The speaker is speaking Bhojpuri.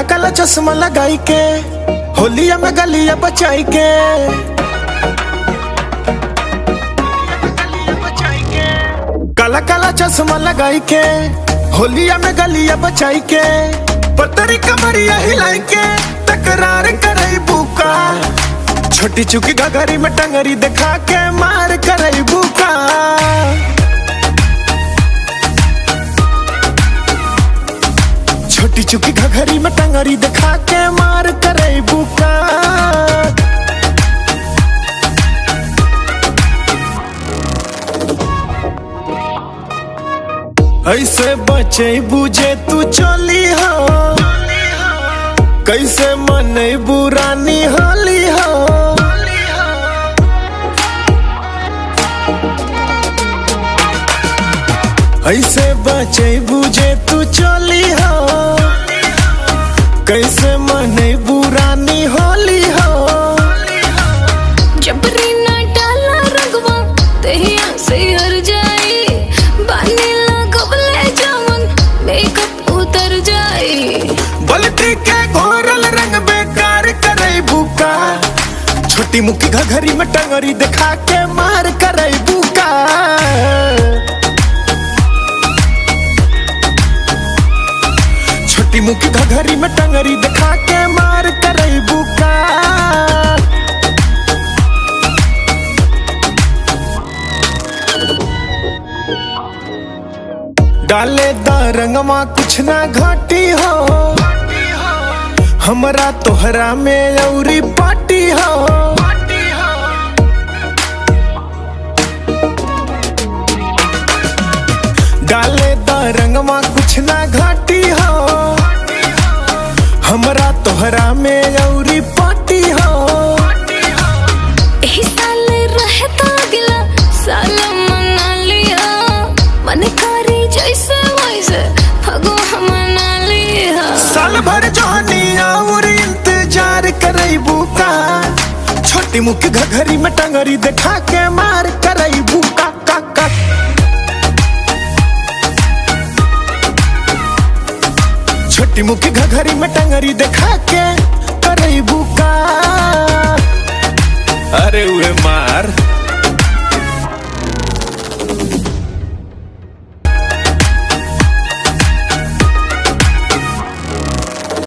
काला काला चश्मा लगाई के होलिया में गलिया बचाई के। काला काला चश्मा लगाई के होलिया में गलिया बचाई के। पतरी कमरिया हिलाई के तकरार करई बुका। छोटी चुकी घघरी में टंगरी दिखा के मार करई बुका। छोटी चुकी घघरी में टंगरी दिखा के मार करई बुका। ऐसे बचे बुझे तू चली हो, कैसे मने बुरानी होली हो। ऐसे बचे बुझे तू चली हो, कैसे मने बुरानी होली हो। जबरी ना डाला रंगवा तेहिया से हर जाई। बानी लगवले जावन मेकअप उतर जाई। बल्टी के घोरल रंग बेकार करई बुका। छोटी मुकी घघरी में टंगरी दिखा के मार करई बुका। छोटी मुकी घघरी में टंगरी दिखा के मार करई बुका। डाले दा रंगमा कुछ ना घाटी हो, हमरा तोहरा में औरी पाटी हो। डाले दा रंगमा कुछ ना घाटी हो, हमरा तोहरा में औरी पाटी हो। एही साल रहे तो अगला साल मना लिया। मन करी जैसे वैसे फगो मना लिया। साल भर जहनिया और इंतजार करई बुका। छोटी मुकी घघरी में टंगरी दिखा के मार करई बुका। का का छोटी मुकी घघरी में टंगरी दिखा के करई बुका। अरे उहे मार।